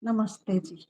नमस्ते जी।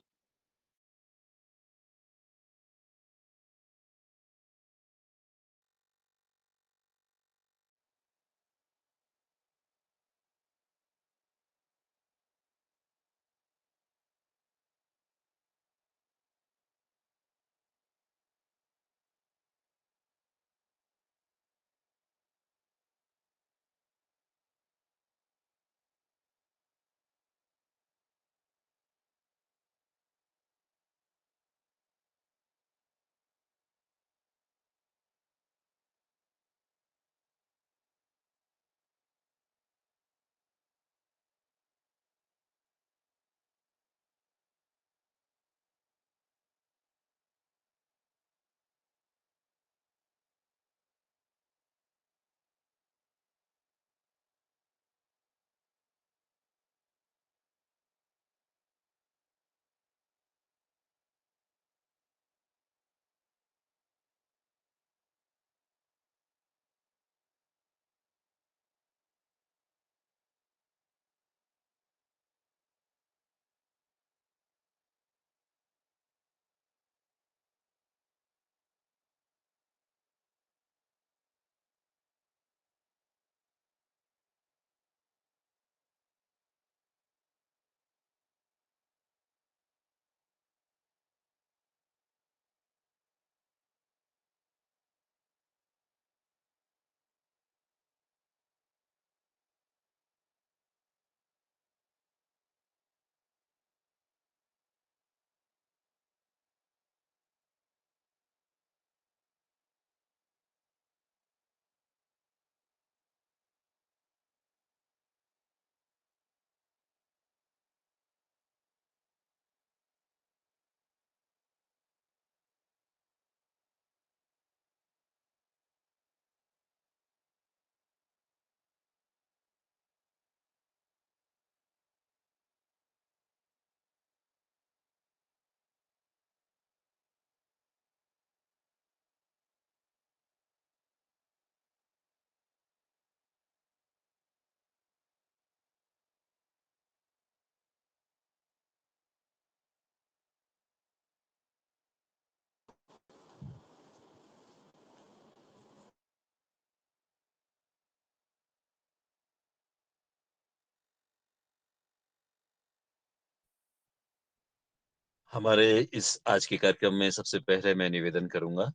हमारे इस आज के कार्यक्रम में सबसे पहले मैं निवेदन करूंगा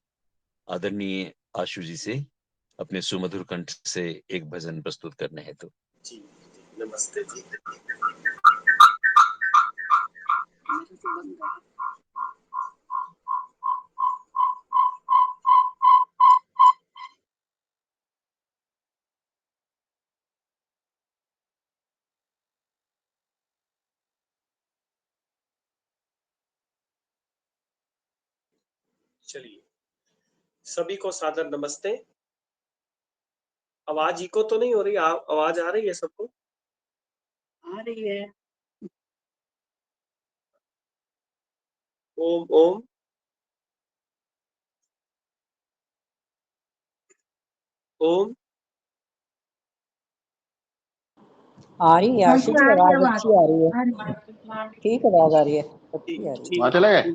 आदरणीय आशु जी से अपने सुमधुर कंठ से एक भजन प्रस्तुत करने हेतु। जी, नमस्ते जी। चलिए, सभी को सादर नमस्ते। आवाज इको तो नहीं हो रही? आवाज आ रही है सबको? आ रही है। ओम ओम ओम। आ रही है आशु जी, आवाज अच्छी आ रही है। ठीक आवाज आ रही है, अच्छी आ रही है। वहाँ चले गए?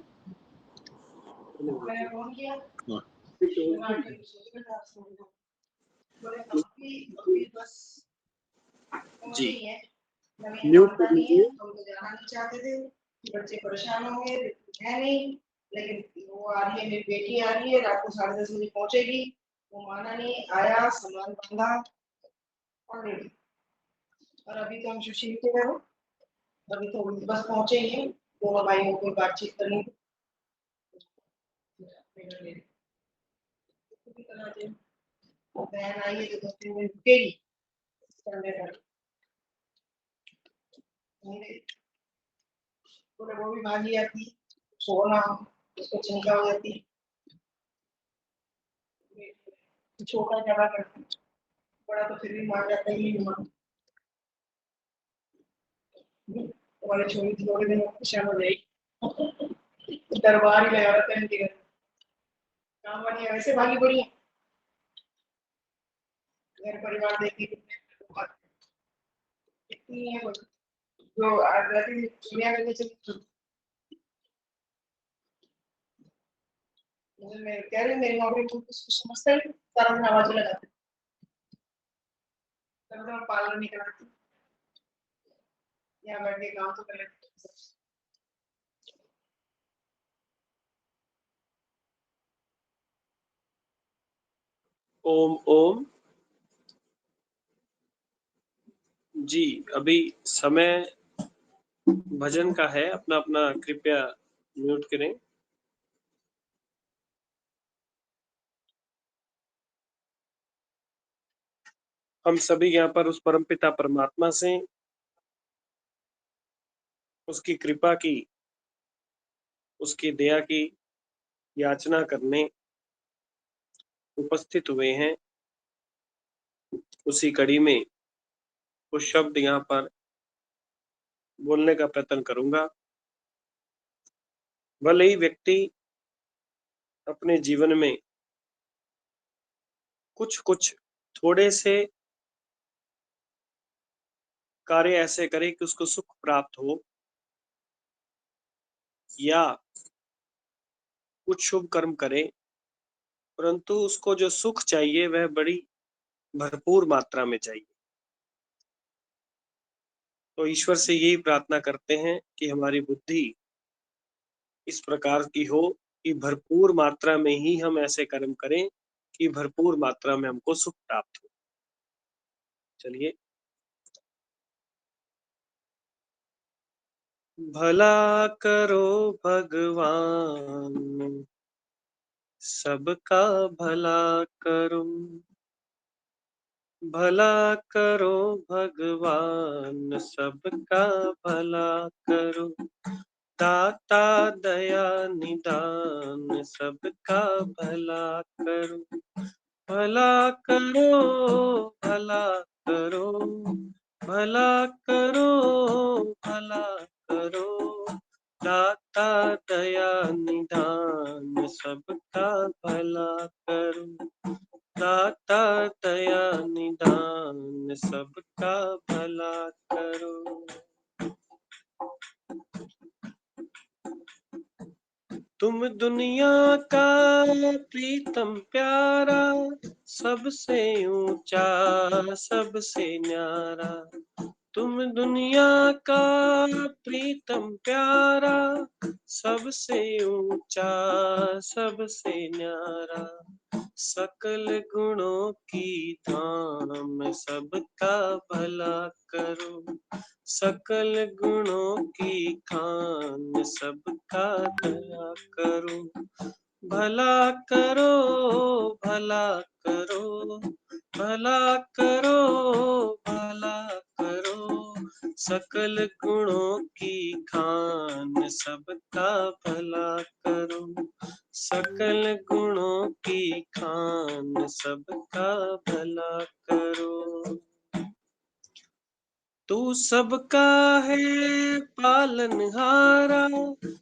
जी, म्यूट कर लीजिए। हम तो जाना नहीं चाहते थे, बच्चे परेशान हो गए, है नहीं, लेकिन वो आ रही है, मेरी बेटी आ रही है, रात को 10:30 बजे पहुंचेगी। वो माना नहीं, आया, सामान बांधा और रेडी। और अभी तो हम सुशील के गए, अभी तो बस पहुंचे ही हैं, दोनों भाइयों को बातचीत करनी बहन आई है तो 2-3 दिन रुकेगी संडे तक। पूरे वो भी भागी आती, सोना उसको चिंता हो जाती, छोटा जगह करती, बड़ा तो फिर भी मान जाता ही नहीं मान। हमारे छोरी थोड़े दिन परेशान हो जाएगी, दरबार ही लगा रहता है इनके घर। काम वाली वैसे भागी पड़ी है, घर परिवार देखी कितनी है, जो आजादी दुनिया में चली मैं कह रही मेरी नौकरी तुम इसको समझते ही सारा दिन आवाज लगाते तब मैं पार्लर नहीं कराती यहाँ बैठ के काम तो कर लेते ओम ओम। जी अभी समय भजन का है, अपना अपना कृपया म्यूट करें। हम सभी यहाँ पर उस परमपिता परमात्मा से उसकी कृपा की, उसकी दया की याचना करने उपस्थित हुए हैं। उसी कड़ी में कुछ शब्द यहाँ पर बोलने का प्रयत्न करूंगा। भले ही व्यक्ति अपने जीवन में कुछ कुछ थोड़े से कार्य ऐसे करे कि उसको सुख प्राप्त हो, या कुछ शुभ कर्म करे, परंतु उसको जो सुख चाहिए वह बड़ी भरपूर मात्रा में चाहिए। तो ईश्वर से यही प्रार्थना करते हैं कि हमारी बुद्धि इस प्रकार की हो कि भरपूर मात्रा में ही हम ऐसे कर्म करें कि भरपूर मात्रा में हमको सुख प्राप्त हो। चलिए, भला करो भगवान सबका भला करो, भला करो भगवान सबका भला करो, दाता दया निदान सबका भला करो, भला करो भला करो, भला करो भला करो, दाता दया निदान सबका भला करो, दाता दया निदान सबका भला करो। तुम दुनिया का प्रीतम प्यारा, सबसे ऊंचा सबसे न्यारा, तुम दुनिया का प्रीतम प्यारा, सबसे ऊंचा सबसे न्यारा, सकल गुणों की धाम सबका भला करो, सकल गुणों की खान सबका दया करो, भला करो भला करो, भला करो भला करो, सकल गुणों की खान सबका भला करो, सकल गुणों की खान सबका भला करो। तू सबका है पालनहारा,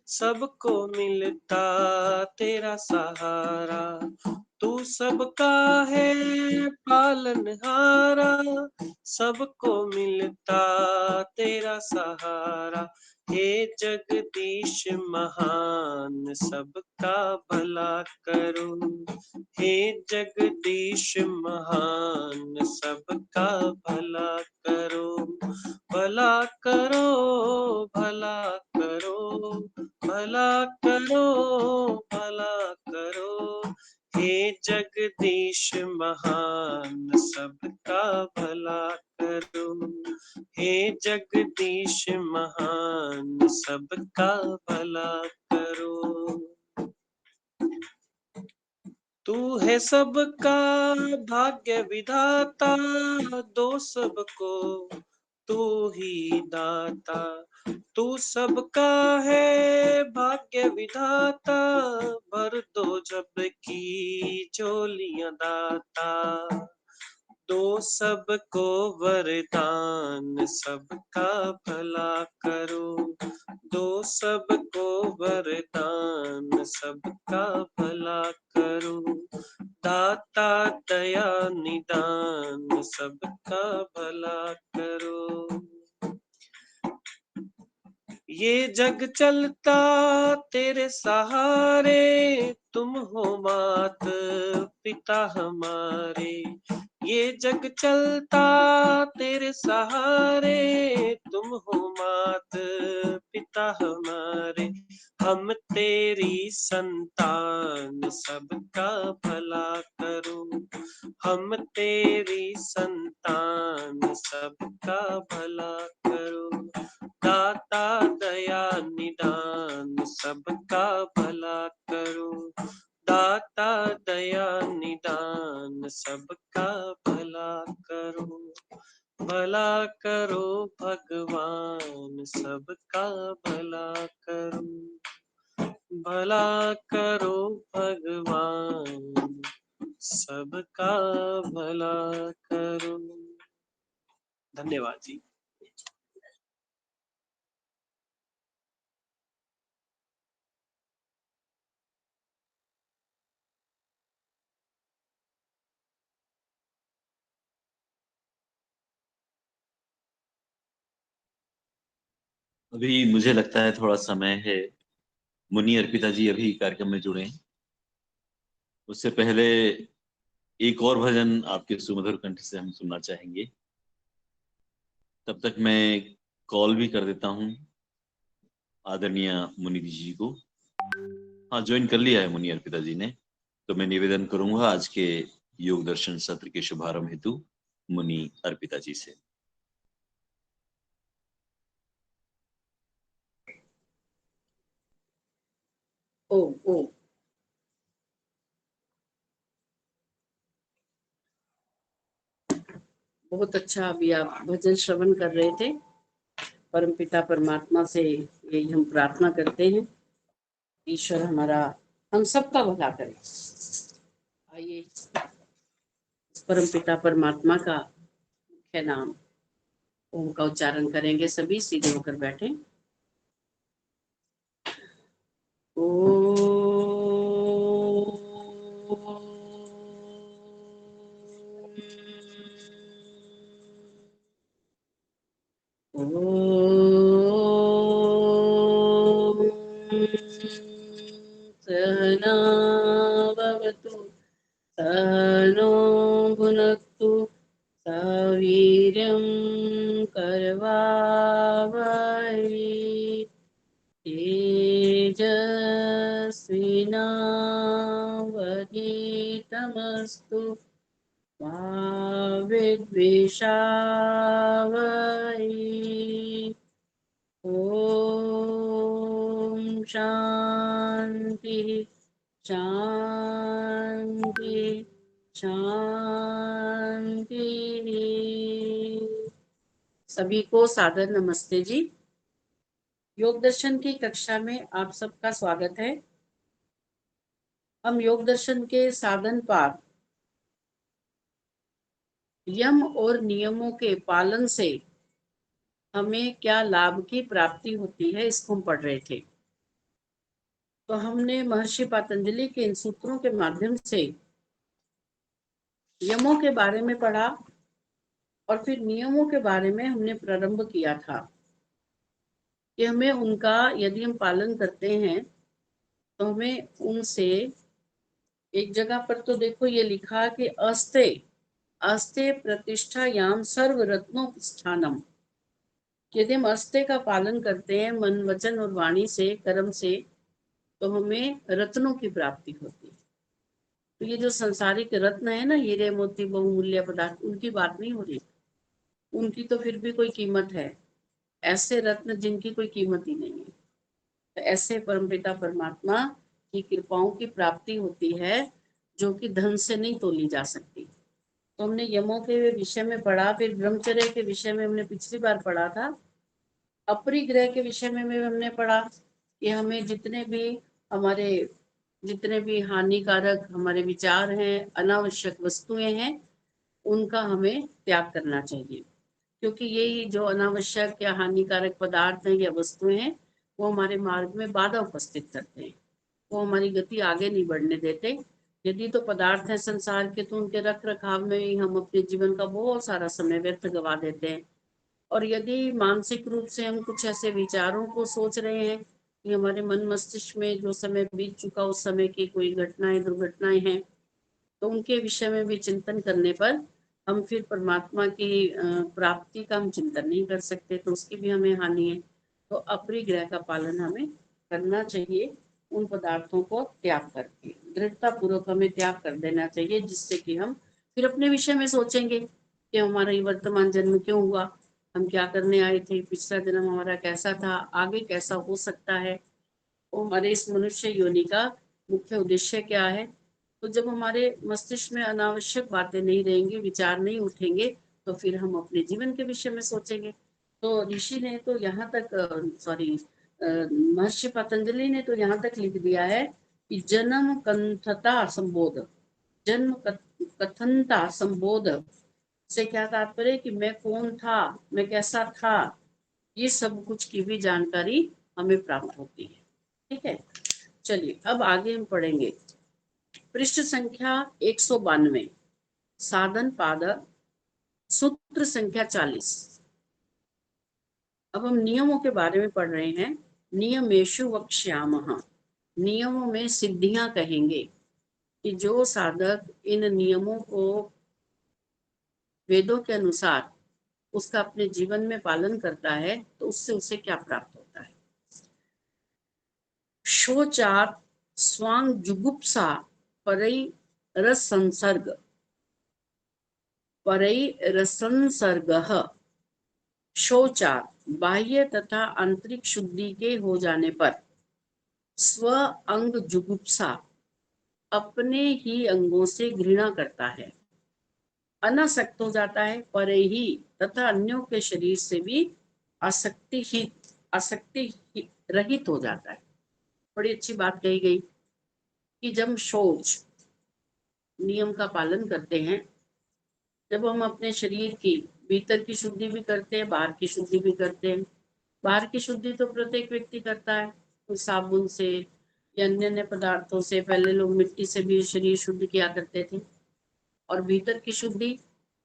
सबको मिलता तेरा सहारा, तू सबका है पालनहारा, सबको मिलता तेरा सहारा, हे जगदीश महान सबका भला करो, हे जगदीश महान सबका भला करो, भला करो भला करो, भला करो भला करो, हे जगदीश महान सबका भला करो, हे जगदीश महान सबका भला करो। तू है सबका भाग्य विधाता, दो सबको तू ही दाता, तू सबका है भाग्य विधाता, भर दो जब की झोलियां दाता, दो सबको वरदान सबका भला करो, दो सबको वरदान सबका भला करो, दाता दया निदान सबका भला करो, ये जग चलता तेरे सहारे, तुम हो मात पिता हमारे। ये जग चलता तेरे सहारे, तुम हो मात पिता हमारे। हम तेरी संतान सबका भला करो, हम तेरी संतान सबका भला करो। दाता दया निदान सबका भला करो, दाता दया निदान सबका भला करो। भला करो भगवान सबका भला करो, भला करो भगवान सबका भला करो। धन्यवाद जी। अभी मुझे लगता है थोड़ा समय है। मुनि अर्पिता जी अभी कार्यक्रम में जुड़े हैं। उससे पहले एक और भजन आपके सुमधुर कंठ से हम सुनना चाहेंगे। तब तक मैं कॉल भी कर देता हूँ आदरणीय मुनि जी को। हाँ, ज्वाइन कर लिया है मुनि अर्पिता जी ने। तो मैं निवेदन करूंगा आज के योग दर्शन सत्र के शुभारंभ हेतु मुनि अर्पिता जी से। ओ ओ बहुत अच्छा। अभी आप भजन श्रवण कर रहे थे। परमपिता परमात्मा से यही हम प्रार्थना करते हैं, ईश्वर हमारा हम सबका भला करे। आइए परमपिता परमात्मा का मुख्य नाम ओम का उच्चारण करेंगे। सभी सीधे होकर बैठे। सहना भवतु सहनो भुनक्तु सवीर्यं करवावहै तेजस्विनावधीतमस्तु मा विद्विषावहै। ओम शांति शांति शांति। सभी को सादर नमस्ते जी। योग दर्शन की कक्षा में आप सबका स्वागत है। हम योग दर्शन के साधन पाठ यम और नियमों के पालन से हमें क्या लाभ की प्राप्ति होती है, इसको हम पढ़ रहे थे। तो हमने महर्षि पतंजलि के इन सूत्रों के माध्यम से यमों के बारे में पढ़ा और फिर नियमों के बारे में हमने प्रारंभ किया था कि हमें उनका यदि हम पालन करते हैं तो हमें उनसे, एक जगह पर तो देखो ये लिखा कि अस्ते अस्ते प्रतिष्ठायाम सर्व रत्नोपस्थानम। यदि हम अस्ते का पालन करते हैं मन वचन और वाणी से, कर्म से, तो हमें रत्नों की प्राप्ति होती है। तो ये जो संसारिक रत्न है ना, हीरे मोती बहुमूल्य पदार्थ, उनकी बात नहीं हो रही। उनकी तो फिर भी कोई कीमत है। ऐसे रत्न जिनकी कोई कीमत ही नहीं है, तो ऐसे परमपिता परमात्मा की कृपाओं की प्राप्ति होती है जो कि धन से नहीं तोली जा सकती। तो हमने यमों के विषय में पढ़ा, फिर ब्रह्मचर्य के विषय में हमने पिछली बार पढ़ा था। अपरिग्रह के विषय में भी हमने पढ़ा कि हमें जितने भी हानिकारक हमारे विचार हैं, अनावश्यक वस्तुएं हैं, उनका हमें त्याग करना चाहिए। क्योंकि यही जो अनावश्यक या हानिकारक पदार्थ हैं या वस्तुएं हैं, वो हमारे मार्ग में बाधा उपस्थित करते हैं, वो हमारी गति आगे नहीं बढ़ने देते। यदि तो पदार्थ हैं संसार के, तो उनके रख रखाव में ही हम अपने जीवन का बहुत सारा समय व्यर्थ गवा देते हैं और यदि मानसिक रूप से हम कुछ ऐसे विचारों को सोच रहे हैं कि हमारे मन मस्तिष्क में जो समय बीत चुका उस समय की कोई घटनाएं दुर्घटनाएं हैं, तो उनके विषय में भी चिंतन करने पर हम फिर परमात्मा की प्राप्ति का हम चिंतन नहीं कर सकते, तो उसकी भी हमें हानि है। तो अपरिग्रह का पालन हमें करना चाहिए, उन पदार्थों को त्याग करके दृढ़ता पूर्वक हमें त्याग कर देना चाहिए, जिससे कि हम फिर अपने विषय में सोचेंगे कि हमारा ये वर्तमान जन्म क्यों हुआ, हम क्या करने आए थे, पिछला जन्म हमारा कैसा था, आगे कैसा हो सकता है, और हमारे इस मनुष्य योनि का मुख्य उद्देश्य क्या है। तो जब हमारे मस्तिष्क में अनावश्यक बातें नहीं रहेंगी, विचार नहीं उठेंगे, तो फिर हम अपने जीवन के विषय में सोचेंगे। तो ऋषि ने तो यहाँ तक महर्षि पतंजलि ने तो यहाँ तक लिख दिया है कि जन्म कंथता संबोध, जन्म कथनता संबोध से क्या तात्पर्य कि मैं कौन था, मैं कैसा था, ये सब कुछ की भी जानकारी हमें प्राप्त होती है। ठीक है, चलिए अब आगे हम पढ़ेंगे पृष्ठ संख्या 192, साधन पादक, सूत्र संख्या 40। अब हम नियमों के बारे में पढ़ रहे हैं। नियमेषु वक्ष्यामः, नियमों में सिद्धियां कहेंगे कि जो साधक इन नियमों को वेदों के अनुसार उसका अपने जीवन में पालन करता है तो उससे उसे क्या प्राप्त होता है। शोचात स्वांग जुगुप्सा परई रसंसर्ग, परई रसंसर्गः, शौचात बाह्य तथा आंतरिक शुद्धि के हो जाने पर, स्व अंग जुगुप्सा अपने ही अंगों से घृणा करता है, अनासक्त हो जाता है, परे ही तथा अन्यों के शरीर से भी आसक्ति रहित हो जाता है। बड़ी अच्छी बात कही गई कि जब शौच नियम का पालन करते हैं, जब हम अपने शरीर की भीतर की शुद्धि भी करते हैं, बाहर की शुद्धि भी करते हैं। बाहर की शुद्धि तो प्रत्येक व्यक्ति करता है, तो साबुन से या अन्य अन्य पदार्थों से, पहले लोग मिट्टी से भी शरीर शुद्ध किया करते थे। और भीतर की शुद्धि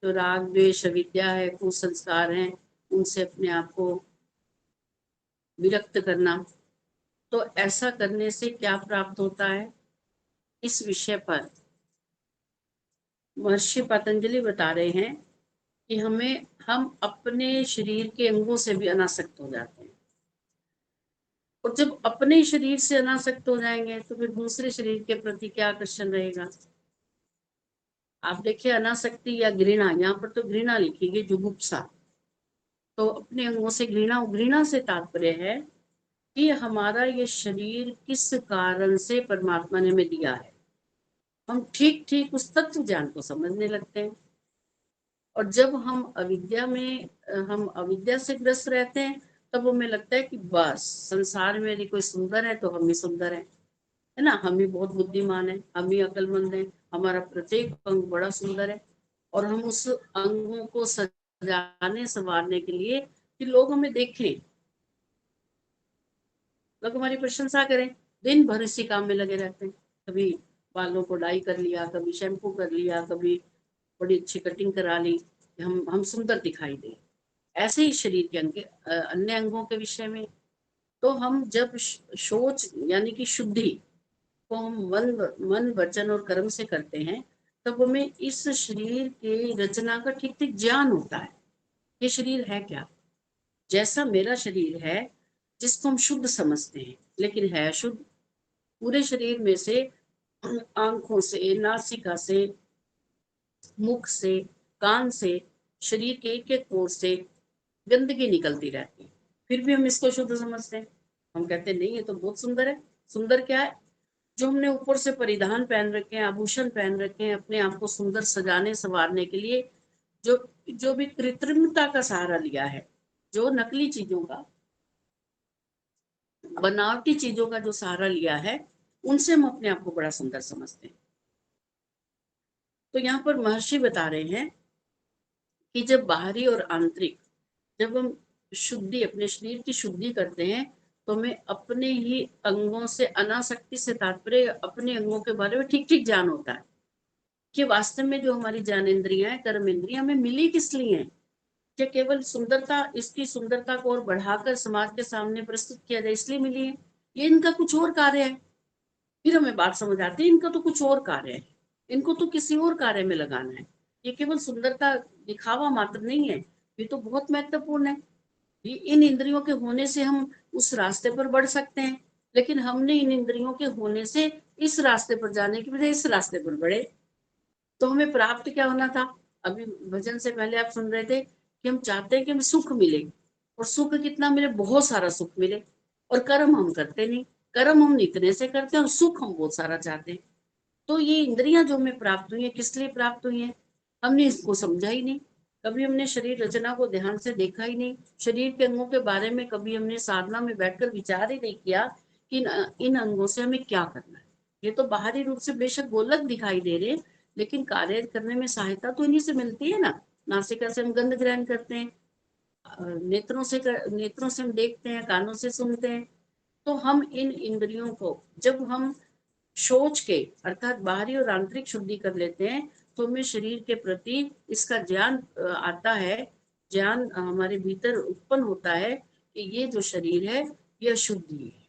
जो राग द्वेष अविद्या है, कुसंस्कार हैं, उनसे अपने आप को विरक्त करना। तो ऐसा करने से क्या प्राप्त होता है, इस विषय पर महर्षि पतंजलि बता रहे हैं कि हम अपने शरीर के अंगों से भी अनासक्त हो जाते हैं। और जब अपने शरीर से अनासक्त हो जाएंगे तो फिर दूसरे शरीर के प्रति क्या आकर्षण रहेगा। आप देखिए अनासक्ति या घृणा, यहाँ पर तो घृणा लिखी, जुगुप्सा, तो अपने अंगों से घृणा, घृणा से तात्पर्य है कि हमारा ये शरीर किस कारण से परमात्मा ने हमें दिया है। हम ठीक ठीक उस तत्व ज्ञान को समझने लगते हैं। और जब हम अविद्या से ग्रस्त रहते हैं, तब हमें लगता है कि बस संसार में यदि कोई सुंदर है तो हम ही सुंदर है ना, हम ही बहुत बुद्धिमान है, हम ही अक्लमंद है, हमारा प्रत्येक अंग बड़ा सुंदर है। और हम उस अंगों को सजाने संवारने के लिए कि लोग हमें देखें, लोग हमारी प्रशंसा करें, दिन भर इसी काम में लगे रहते हैं। कभी बालों को डाई कर लिया, कभी शैम्पू कर लिया, कभी बड़ी अच्छी कटिंग करा ली, हम सुंदर दिखाई दे। ऐसे ही शरीर के अन्य अंगों के विषय में तो हम जब शौच यानी कि शुद्धि को हम मन वचन और कर्म से करते हैं, तब हमें इस शरीर के रचना का ठीक ठीक ज्ञान होता है। ये शरीर है क्या, जैसा मेरा शरीर है जिसको हम शुद्ध समझते हैं, लेकिन है शुद्ध। पूरे शरीर में से आंखों से, नासिका से, मुख से, कान से, शरीर के एक एक कोर से गंदगी निकलती रहती है, फिर भी हम इसको शुद्ध समझते हैं। हम कहते हैं नहीं ये तो बहुत सुंदर है। सुंदर क्या है, जो हमने ऊपर से परिधान पहन रखे हैं, आभूषण पहन रखे हैं, अपने आप को सुंदर सजाने संवारने के लिए जो भी कृत्रिमता का सहारा लिया है, जो नकली चीजों का, बनावटी चीजों का जो सहारा लिया है, उनसे हम अपने आप को बड़ा सुंदर समझते हैं। तो यहाँ पर महर्षि बता रहे हैं कि जब बाहरी और आंतरिक, जब हम शुद्धि, अपने शरीर की शुद्धि करते हैं, तो हमें अपने ही अंगों से, अनासक्ति से तात्पर्य अपने अंगों के बारे में ठीक ठीक ज्ञान होता है कि वास्तव में जो हमारी ज्ञान इंद्रियां, कर्म इंद्रियां हमें मिली किस लिए हैं, क्या केवल सुंदरता, इसकी सुंदरता को और बढ़ाकर समाज के सामने प्रस्तुत किया जाए इसलिए मिली है? ये इनका कुछ और कार्य है। फिर हमें बात समझ आती है, इनका तो कुछ और कार्य है, इनको तो किसी और कार्य में लगाना है। ये केवल सुंदरता दिखावा मात्र नहीं है, ये तो बहुत महत्वपूर्ण है। ये इन इंद्रियों के होने से हम उस रास्ते पर बढ़ सकते हैं, लेकिन हमने इन इंद्रियों के होने से इस रास्ते पर जाने की बजाय इस रास्ते पर बढ़े। तो हमें प्राप्त क्या होना था? अभी भजन से पहले आप सुन रहे थे कि हम चाहते हैं कि हमें सुख मिले, और सुख कितना मिले? बहुत सारा सुख मिले। और कर्म हम करते नहीं, कर्म हम इतने से करते हैं और सुख हम बहुत सारा चाहते हैं। तो ये इंद्रियां जो हमें प्राप्त हुई है, किस लिए प्राप्त हुई है? हमने इसको समझा ही नहीं। कभी हमने शरीर रचना को ध्यान से देखा ही नहीं। शरीर के अंगों के बारे में कभी हमने साधना में बैठकर विचार ही नहीं किया कि इन अंगों से हमें क्या करना है। ये तो बाहरी रूप से बेशक गोलक दिखाई दे रहे, लेकिन कार्य करने में सहायता तो इन्हीं से मिलती है ना। नासिका से हम गंध ग्रहण करते हैं, नेत्रों से हम देखते हैं, कानों से सुनते हैं। तो हम इन इंद्रियों को जब हम सोच के अर्थात बाहरी और आंतरिक शुद्धि कर लेते हैं, तो हमें शरीर के प्रति इसका ज्ञान आता है। ज्ञान हमारे भीतर उत्पन्न होता है कि ये जो शरीर है यह शुद्ध ही है।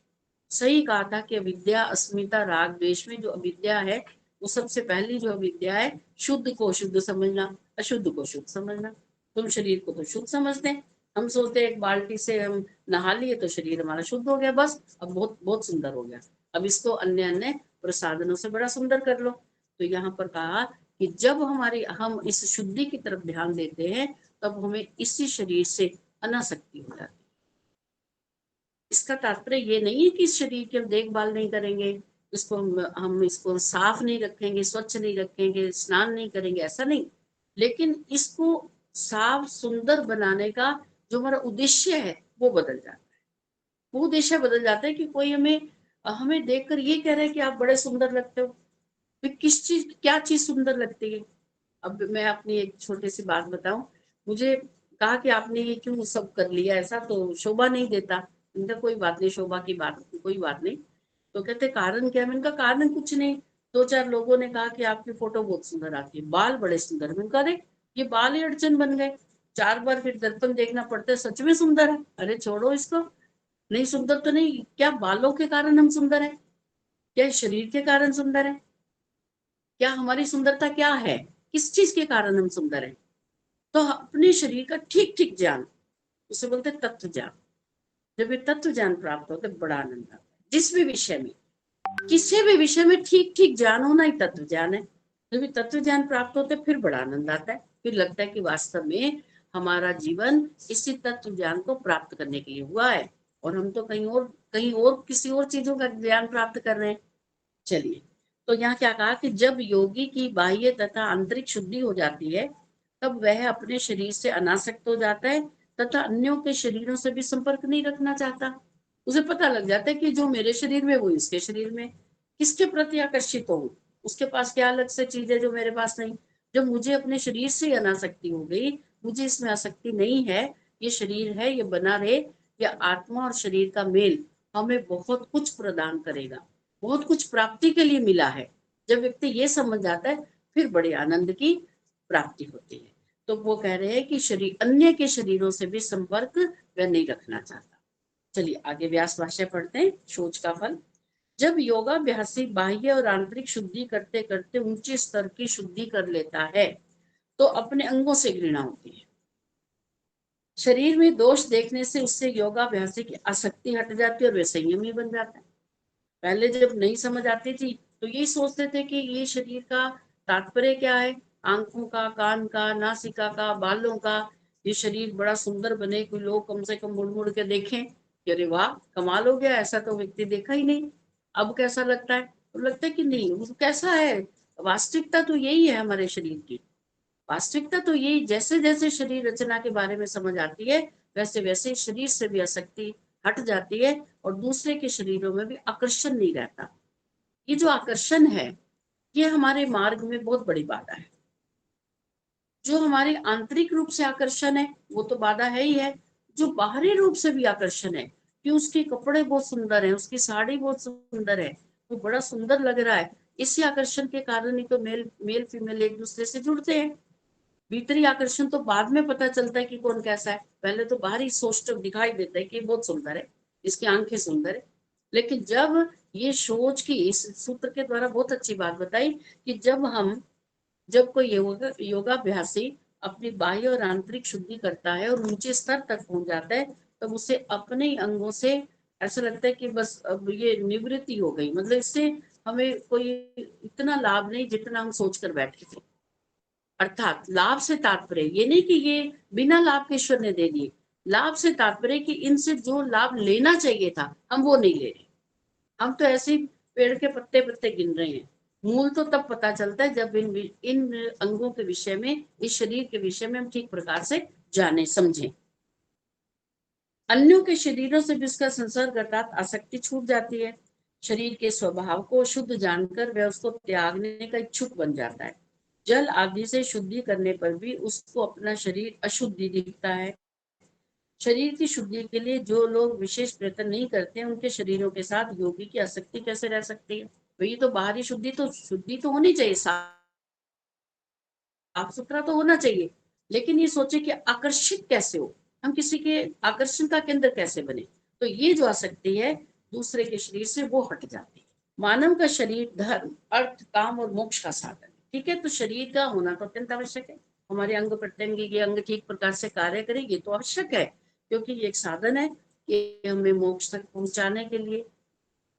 सही कहा था कि अविद्या, अस्मिता, राग, द्वेष में जो अविद्या है, वो सबसे पहली जो अविद्या है, शुद्ध को शुद्ध समझना, अशुद्ध को शुद्ध समझना। तुम शरीर को तो शुद्ध समझते हैं, हम सोचते हैं एक बाल्टी से हम नहा लिए तो शरीर हमारा शुद्ध हो गया, बस अब बहुत बहुत सुंदर हो गया, अब इसको अन्य अन्य प्रसाधनों से बड़ा सुंदर कर लो। तो यहाँ पर कहा कि जब हम इस शुद्धि की तरफ ध्यान देते हैं, तब हमें इसी शरीर से अनासक्ति हो जाती है। इसका तात्पर्य ये नहीं है कि इस शरीर की हम देखभाल नहीं करेंगे, इसको हम इसको साफ नहीं रखेंगे, स्वच्छ नहीं रखेंगे, स्नान नहीं करेंगे, ऐसा नहीं। लेकिन इसको साफ सुंदर बनाने का जो हमारा उद्देश्य है वो बदल जाता है। वो उद्देश्य बदल जाता है कि कोई हमें देखकर ये कह रहा है कि आप बड़े सुंदर लगते हो। फिर क्या चीज सुंदर लगती है? अब मैं अपनी एक छोटी सी बात बताऊं। मुझे कहा कि आपने ये क्यों सब कर लिया, ऐसा तो शोभा नहीं देता। इनका कोई बात नहीं, शोभा की बात कोई बात नहीं। तो कहते कारण क्या? मैंने कहा कारण कुछ नहीं, दो चार लोगों ने कहा कि आपकी फोटो बहुत सुंदर आती है, बाल बड़े सुंदर। मैंने कहा अरे ये बाल ही अड़चन बन गए, 4 बार फिर दर्पण देखना पड़ता है, सच में सुंदर है। अरे छोड़ो इसको, नहीं सुंदर तो नहीं। क्या बालों के कारण हम सुंदर है? क्या शरीर के कारण सुंदर है? क्या हमारी सुंदरता क्या है? किस चीज के कारण हम सुंदर हैं? तो अपने शरीर का ठीक ठीक ज्ञान, उसे बोलते तत्व ज्ञान। जब ये तत्व ज्ञान प्राप्त होता है, बड़ा आनंद आता है। जिस भी विषय में, किसी भी विषय में ठीक ठीक ज्ञान होना ही तत्व ज्ञान है। जब ये तत्व ज्ञान प्राप्त होते फिर बड़ा आनंद आता है। फिर लगता है कि वास्तव में हमारा जीवन इसी तत्व ज्ञान को प्राप्त करने के लिए हुआ है, और हम तो कहीं और किसी और चीजों का ज्ञान प्राप्त कर रहे हैं। चलिए, तो यहाँ क्या कहा कि जब योगी की बाह्य तथा आंतरिक शुद्धि हो जाती है, तब वह अपने शरीर से अनासक्त हो जाता है तथा अन्यों के शरीरों से भी संपर्क नहीं रखना चाहता। उसे पता लग जाता है कि जो मेरे शरीर में वो इसके शरीर में, किसके प्रति आकर्षित हो, उसके पास क्या अलग से चीज है जो मेरे पास नहीं। जब मुझे अपने शरीर से अनासक्ति हो गई, मुझे इसमें आसक्ति नहीं है, ये शरीर है, ये बना रहे, ये आत्मा और शरीर का मेल हमें बहुत कुछ प्रदान करेगा, बहुत कुछ प्राप्ति के लिए मिला है। जब व्यक्ति ये समझ जाता है, फिर बड़े आनंद की प्राप्ति होती है। तो वो कह रहे हैं कि शरीर, अन्य के शरीरों से भी संपर्क वह नहीं रखना चाहता। चलिए आगे व्यास भाष्य पढ़ते हैं। सोच का फल। जब योगाभ्यासी बाह्य और आंतरिक शुद्धि करते करते ऊंचे स्तर की शुद्धि कर लेता है, तो अपने अंगों से घृणा होती है। शरीर में दोष देखने से उससे योगाभ्यासी की आसक्ति हट जाती है और वे संयमी बन जाता है। पहले जब नहीं समझ आती थी तो यही सोचते थे कि ये शरीर का तात्पर्य क्या है, आंखों का, कान का, नासिका का, बालों का, ये शरीर बड़ा सुंदर बने, कोई लोग कम से कम मुड़ मुड़ के देखें कि अरे वाह कमाल हो गया, ऐसा तो व्यक्ति देखा ही नहीं। अब कैसा लगता है? तो लगता है कि नहीं, वो कैसा है, वास्तविकता तो यही है हमारे शरीर की। वास्तविकता तो यही, जैसे जैसे शरीर रचना के बारे में समझ आती है, वैसे वैसे शरीर से भी आसक्ति हट जाती है और दूसरे के शरीरों में भी आकर्षण नहीं रहता। ये जो आकर्षण है, ये हमारे मार्ग में बहुत बड़ी बाधा है। जो हमारे आंतरिक रूप से आकर्षण है वो तो बाधा है ही है, जो बाहरी रूप से भी आकर्षण है कि उसके कपड़े बहुत सुंदर है, उसकी साड़ी बहुत सुंदर है, वो बड़ा सुंदर लग रहा है, इसी आकर्षण के कारण ही तो मेल फीमेल एक दूसरे से जुड़ते हैं। भीतरी आकर्षण तो बाद में पता चलता है कि कौन कैसा है। पहले तो बाहरी सोच दिखाई देता है कि बहुत सुंदर है, इसकी आंखें सुंदर है। लेकिन जब ये सोच की इस सूत्र के द्वारा बहुत अच्छी बात बताई कि जब कोई योगाभ्यासी अपनी बाह्य और आंतरिक शुद्धि करता है और ऊंचे स्तर तक पहुंच जाता है, तब उसे अपने ही अंगों से ऐसा लगता है कि बस अब ये निवृत्ति हो गई, मतलब इससे हमें कोई इतना लाभ नहीं जितना हम सोच कर बैठे थे। अर्थात लाभ से तात्पर्य ये नहीं कि ये बिना लाभ के ईश्वर ने दे दिए, लाभ से तात्पर्य कि इनसे जो लाभ लेना चाहिए था हम वो नहीं ले रहे। हम तो ऐसे ही पेड़ के पत्ते पत्ते गिन रहे हैं। मूल तो तब पता चलता है जब इन अंगों के विषय में, इस शरीर के विषय में हम ठीक प्रकार से जाने समझें। अन्यों के शरीरों से भी उसका संसर्ग अर्थात आसक्ति छूट जाती है। शरीर के स्वभाव को शुद्ध जानकर वह उसको त्यागने का इच्छुक बन जाता है। जल आदि से शुद्धि करने पर भी उसको अपना शरीर अशुद्धि दिखता है। शरीर की शुद्धि के लिए जो लोग विशेष प्रयत्न नहीं करते, उनके शरीरों के साथ योगी की आसक्ति कैसे रह सकती है? तो ये तो बाहरी शुद्धि तो होनी चाहिए, साफ सुथरा तो होना चाहिए, लेकिन ये सोचे कि आकर्षित कैसे हो, हम किसी के आकर्षण का केंद्र कैसे बने। तो ये जो आसक्ति है दूसरे के शरीर से वो हट जाती है। मानव का शरीर धर्म, अर्थ, काम और मोक्ष का साधन है। ठीक है, तो शरीर का होना तो अत्यंत आवश्यक है। हमारे अंग प्रत्यंग ये अंग ठीक प्रकार से कार्य करें, ये तो आवश्यक है, क्योंकि ये एक साधन है कि हमें मोक्ष तक पहुंचाने के लिए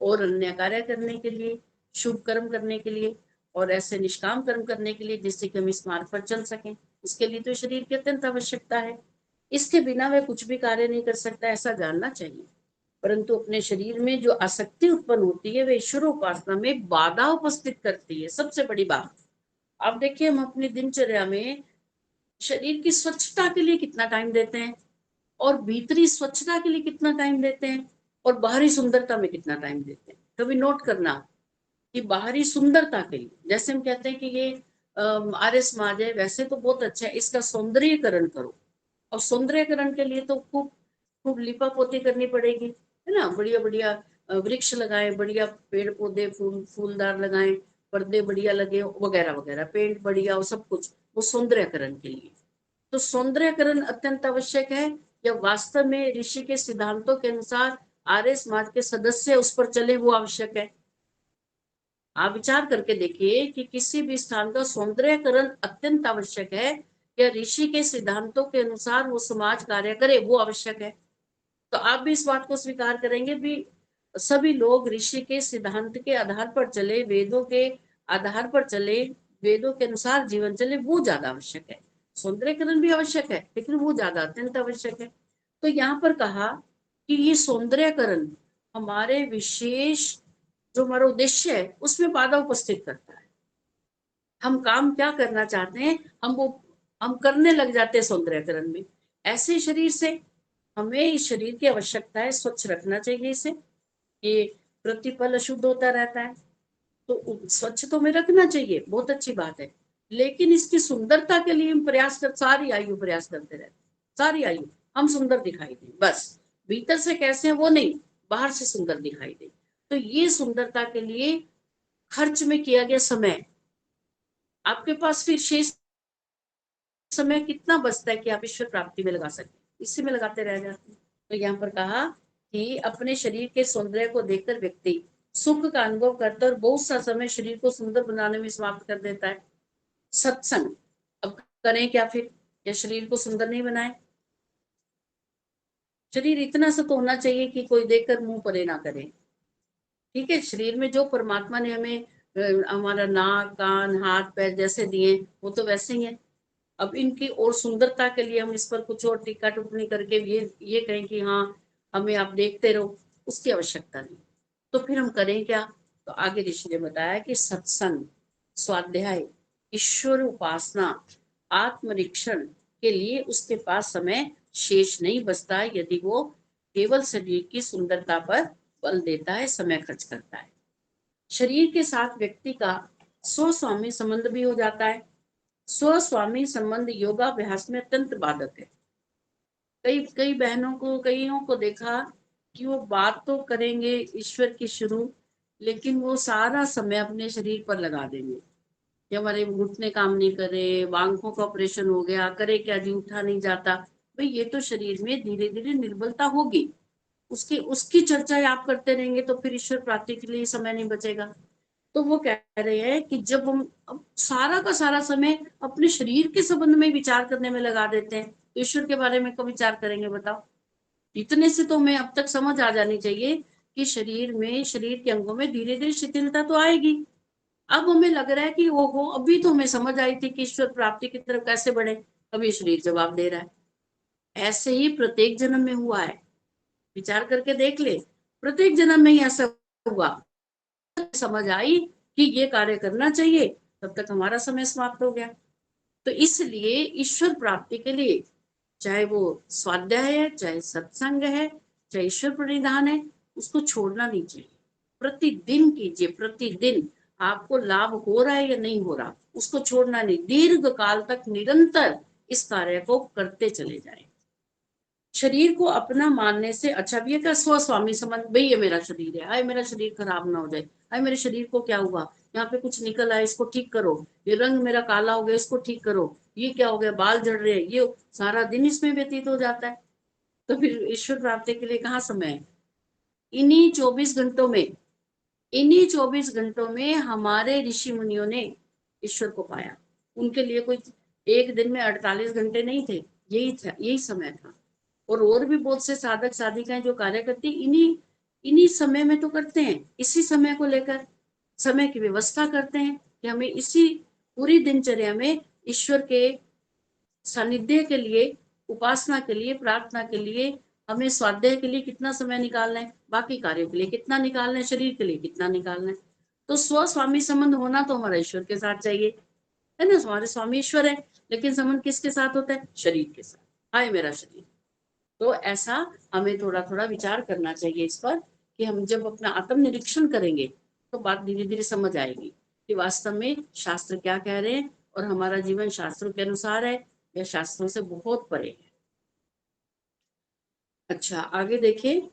और अन्य कार्य करने के लिए, शुभ कर्म करने के लिए और ऐसे निष्काम कर्म करने के लिए जिससे कि हम इस मार्ग पर चल सकें। इसके लिए तो शरीर की अत्यंत आवश्यकता है। इसके बिना वह कुछ भी कार्य नहीं कर सकता, ऐसा जानना चाहिए। परंतु अपने शरीर में जो आसक्ति उत्पन्न होती है वह ईश्वर उपासना में बाधा उपस्थित करती है, सबसे बड़ी बात। आप देखिए, हम अपनी दिनचर्या में शरीर की स्वच्छता के लिए कितना टाइम देते हैं और भीतरी स्वच्छता के लिए कितना टाइम देते हैं और बाहरी सुंदरता में कितना टाइम देते हैं। कभी नोट करना कि बाहरी सुंदरता के लिए, जैसे हम कहते हैं कि ये आर्य समाज है, वैसे तो बहुत अच्छा है, इसका सौंदर्यीकरण करो। और सौंदर्यीकरण के लिए तो खूब खूब लिपा पोती करनी पड़ेगी, है ना। बढ़िया बढ़िया वृक्ष लगाएं, बढ़िया पेड़ पौधे फूलदार लगाएं, पर्दे बढ़िया लगे वगैरह वगैरह, पेंट बढ़िया और सब कुछ, वो सौंदर्यीकरण के लिए। तो सौंदर्यीकरण अत्यंत आवश्यक है, या वास्तव में ऋषि के सिद्धांतों के अनुसार आर्य समाज के सदस्य उस पर चले, वो आवश्यक है। आप विचार करके देखिए कि किसी भी स्थान का सौंदर्यीकरण अत्यंत आवश्यक है, या ऋषि के सिद्धांतों के अनुसार वो समाज कार्य करे, वो आवश्यक है। तो आप भी इस बात को स्वीकार करेंगे भी सभी लोग ऋषि के सिद्धांत के आधार पर चले, वेदों के आधार पर चले, वेदों के अनुसार जीवन चले, वो ज्यादा आवश्यक है। सौंदर्यीकरण भी आवश्यक है, लेकिन वो ज्यादा अत्यंत आवश्यक है। तो यहाँ पर कहा कि ये सौंदर्यीकरण हमारे विशेष जो हमारा उद्देश्य है उसमें बाधा उपस्थित करता है। हम काम क्या करना चाहते हैं हम करने लग जाते हैं सौंदर्यीकरण में। ऐसे शरीर से हमें इस शरीर की आवश्यकता है, स्वच्छ रखना चाहिए इसे, ये प्रतिपल अशुद्ध होता रहता है, तो स्वच्छ तो हमें रखना चाहिए, बहुत अच्छी बात है। लेकिन इसकी सुंदरता के लिए हम सारी आयु प्रयास करते रहते, सारी आयु हम सुंदर दिखाई दें, बस भीतर से कैसे हैं वो नहीं, बाहर से सुंदर दिखाई दे। तो ये सुंदरता के लिए खर्च में किया गया समय, आपके पास फिर शेष समय कितना बचता है कि आप ईश्वर प्राप्ति में लगा सकते, इसी में लगाते रह जाते हैं। तो यहाँ पर कहा कि अपने शरीर के सौंदर्य को देखकर व्यक्ति सुख का अनुभव करता है और बहुत सा समय शरीर को सुंदर बनाने में समाप्त कर देता है। सत्संग अब करें क्या फिर, या शरीर को सुंदर नहीं बनाए? शरीर इतना सा तो होना चाहिए कि कोई देखकर मुंह परे ना करे। ठीक है, शरीर में जो परमात्मा ने हमें हमारा नाक, कान, हाथ, पैर जैसे दिए वो तो वैसे ही है। अब इनकी और सुंदरता के लिए हम इस पर कुछ और टीका टिप्पणी करके ये कहें कि हाँ हमें आप देखते रहो, उसकी आवश्यकता नहीं। तो फिर हम करें क्या? तो आगे ऋषि ने बताया कि सत्संग, स्वाध्याय, ईश्वर उपासना, आत्मरीक्षण के लिए उसके पास समय शेष नहीं बचता है, यदि वो केवल शरीर की सुंदरता पर बल देता है, समय खर्च करता है। शरीर के साथ व्यक्ति का स्वस्वामी संबंध भी हो जाता है। स्वस्वामी संबंध योगाभ्यास में अत्यंत बाधक है। कई बहनों को, कईयों को देखा कि वो बात तो करेंगे ईश्वर की शुरू, लेकिन वो सारा समय अपने शरीर पर लगा देंगे। कि हमारे घुटने काम नहीं करे, आंखों का ऑपरेशन हो गया, करे क्या जी, उठा नहीं जाता। भाई ये तो शरीर में धीरे धीरे निर्बलता होगी, उसकी चर्चा आप करते रहेंगे तो फिर ईश्वर प्राप्ति के लिए समय नहीं बचेगा। तो वो कह रहे हैं कि जब हम अब सारा का सारा समय अपने शरीर के संबंध में विचार करने में लगा देते हैं, तो ईश्वर के बारे में कब विचार करेंगे बताओ। इतने से तो हमें अब तक समझ आ जानी चाहिए कि शरीर के अंगों में धीरे धीरे शिथिलता तो आएगी। अब हमें लग रहा है कि ओहो, अभी तो हमें समझ आई थी कि ईश्वर प्राप्ति की तरफ कैसे बढ़े, अभी शरीर जवाब दे रहा है। ऐसे ही प्रत्येक जन्म में हुआ है, विचार करके देख ले, प्रत्येक जन्म में ही ऐसा हुआ। समझ आई कि ये कार्य करना चाहिए, तब तक हमारा समय समाप्त हो गया। तो इसलिए ईश्वर प्राप्ति के लिए, चाहे वो स्वाध्याय है, चाहे सत्संग है, चाहे ईश्वर प्रणिधान है, उसको छोड़ना नहीं चाहिए। प्रतिदिन कीजिए, प्रतिदिन आपको लाभ हो रहा है या नहीं हो रहा, उसको छोड़ना नहीं, दीर्घ काल तक निरंतर इस कार्य को करते चले जाए। शरीर को अपना मानने से अच्छा भी है कि स्वस्वामी संबंध, भाई ये मेरा शरीर है, आए मेरा शरीर खराब ना हो जाए, आए मेरे शरीर को क्या हुआ, यहाँ पे कुछ निकल आया इसको ठीक करो, ये रंग मेरा काला हो गया इसको ठीक करो, ये क्या हो गया बाल झड़ रहे हैं, ये सारा दिन इसमें व्यतीत हो जाता है। तो फिर ईश्वर प्राप्ति के लिए कहाँ समय है। इन्हीं 24 घंटों में हमारे ऋषि मुनियों ने ईश्वर को पाया। उनके लिए कोई एक दिन में 48 घंटे नहीं थे, यही समय था। और भी बहुत से साधक साधिकाएं जो कार्य करती इन्हीं समय में तो करते हैं, इसी समय को लेकर समय की व्यवस्था करते हैं कि हमें इसी पूरी दिनचर्या में ईश्वर के सानिध्य के लिए, उपासना के लिए, प्रार्थना के लिए, हमें स्वाध्याय के लिए कितना समय निकालना है, बाकी कार्यों के लिए कितना निकालना है, शरीर के लिए कितना निकालना है। तो स्व स्वामी संबंध होना तो हमारा ईश्वर के साथ चाहिए, है ना। हमारे स्वामी ईश्वर है, लेकिन संबंध किसके साथ होता है, शरीर के साथ। हाय मेरा शरीर। तो ऐसा हमें थोड़ा थोड़ा विचार करना चाहिए इस पर, कि हम जब अपना आत्म निरीक्षण करेंगे तो बात धीरे धीरे समझ आएगी कि वास्तव में शास्त्र क्या कह रहे हैं, और हमारा जीवन शास्त्रों के अनुसार है या शास्त्रों से बहुत परे है। अच्छा, आगे देखिए।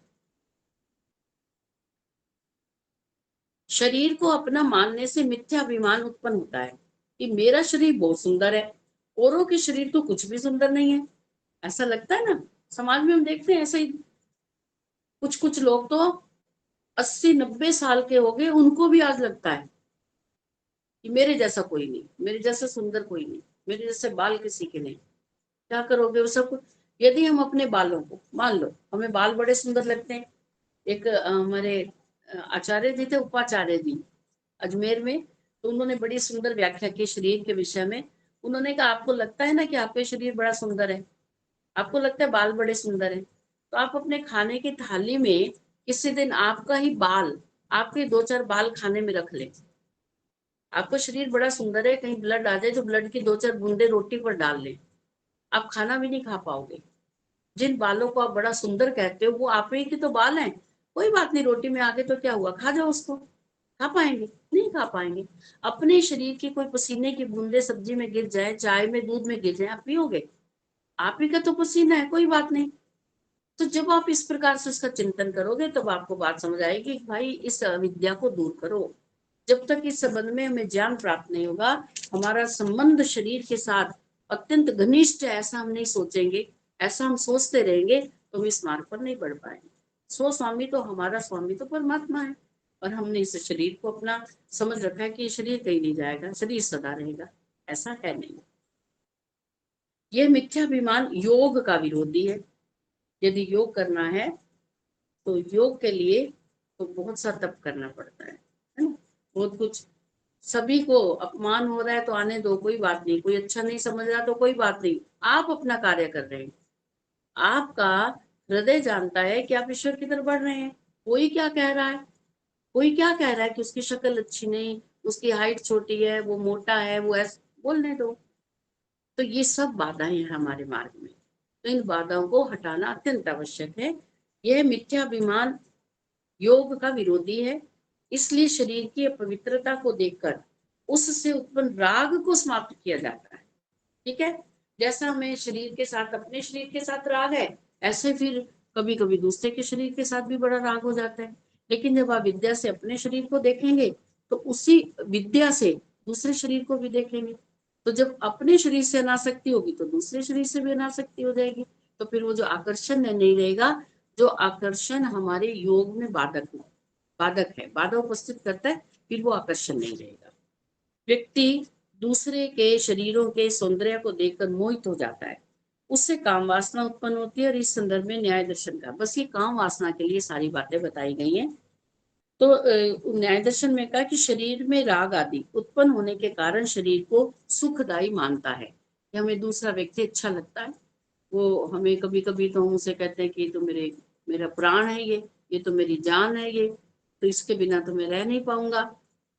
शरीर को अपना मानने से मिथ्याभिमान उत्पन्न होता है कि मेरा शरीर बहुत सुंदर है, औरों के शरीर तो कुछ भी सुंदर नहीं है। ऐसा लगता है ना, समाज में हम देखते हैं ऐसा ही। कुछ लोग तो 80-90 साल के हो गए, उनको भी आज लगता है कि मेरे जैसा कोई नहीं, मेरे जैसा सुंदर कोई नहीं, मेरे जैसे बाल किसी के नहीं। क्या करोगे वो सब। यदि हम अपने बालों को, मान लो हमें बाल बड़े सुंदर लगते हैं। एक हमारे आचार्य जी थे, उपाचार्य जी, अजमेर में, तो उन्होंने बड़ी सुंदर व्याख्या की शरीर के विषय में। उन्होंने कहा आपको लगता है ना कि आपका शरीर बड़ा सुंदर है, आपको लगता है बाल बड़े सुंदर है, तो आप अपने खाने की थाली में किसी दिन आपका ही बाल, आपके 2-4 बाल खाने में रख ले। आपका शरीर बड़ा सुंदर है, कहीं ब्लड आ जाए, जो ब्लड की 2-4 बूंदे रोटी पर डाल ले, आप खाना भी नहीं खा पाओगे। जिन बालों को आप बड़ा सुंदर कहते हो वो आप ही के तो बाल हैं। कोई बात नहीं, रोटी में आगे तो क्या हुआ, खा जाओ उसको। खा पाएंगे, नहीं खा पाएंगे। अपने शरीर की कोई पसीने की बूंदे सब्जी में गिर जाए, चाय में, दूध में गिर जाए, आप पियोगे। आप ही का तो पसीना है, कोई बात नहीं। तो जब आप इस प्रकार से उसका चिंतन करोगे तब आपको बात समझ आएगी कि भाई इस अविद्या को दूर करो। जब तक इस संबंध में हमें ज्ञान प्राप्त नहीं होगा, हमारा संबंध शरीर के साथ अत्यंत घनिष्ठ है ऐसा हम नहीं सोचेंगे, ऐसा हम सोचते रहेंगे तो हम इस मार्ग पर नहीं बढ़ पाएंगे। स्व स्वामी तो हमारा स्वामी तो परमात्मा है, और हमने इस शरीर को अपना समझ रखा है कि शरीर कहीं नहीं जाएगा, शरीर सदा रहेगा। ऐसा है नहीं। यह मिथ्याभिमान योग का विरोधी है। यदि योग करना है तो योग के लिए तो बहुत सा तप करना पड़ता है ना, बहुत कुछ। सभी को अपमान हो रहा है तो आने दो, कोई बात नहीं। कोई अच्छा नहीं समझ रहा तो कोई बात नहीं, आप अपना कार्य कर रहे हैं। आपका हृदय जानता है कि आप ईश्वर की तरफ बढ़ रहे हैं। कोई क्या कह रहा है, कोई क्या कह रहा है कि उसकी शक्ल अच्छी नहीं, उसकी हाइट छोटी है, वो मोटा है, वो ऐसा, बोलने दो। तो ये सब बाधाएं हैं हमारे मार्ग में, तो इन बाधाओं को हटाना अत्यंत आवश्यक है। यह मिथ्याभिमान योग का विरोधी है। इसलिए शरीर की अपवित्रता को देखकर उससे उत्पन्न राग को समाप्त किया जाता है। ठीक है, जैसा हमें शरीर के साथ, अपने शरीर के साथ राग है, ऐसे फिर कभी कभी दूसरे के शरीर के साथ भी बड़ा राग हो जाता है। लेकिन जब आप विद्या से अपने शरीर को देखेंगे तो उसी विद्या से दूसरे शरीर को भी देखेंगे। तो जब अपने शरीर से अनासक्ति होगी तो दूसरे शरीर से भी अनासक्ति हो जाएगी। तो फिर वो जो आकर्षण नहीं रहेगा, जो आकर्षण हमारे योग में बाधक है, बाधा उपस्थित करता है, फिर वो आकर्षण नहीं रहेगा। व्यक्ति दूसरे के शरीरों के सौंदर्य को देखकर मोहित हो जाता है, उससे काम वासना उत्पन्न होती है। और इस संदर्भ में न्याय दर्शन का, बस ये काम वासना के लिए सारी बातें बताई गई हैं। तो न्याय दर्शन में कहा कि शरीर में राग आदि उत्पन्न होने के कारण शरीर को सुखदायी मानता है, कि हमें दूसरा व्यक्ति अच्छा लगता है। वो हमें कभी कभी तो हम उसे कहते हैं कि तो मेरा प्राण है, ये तो मेरी जान है, ये तो इसके बिना तो मैं रह नहीं पाऊंगा।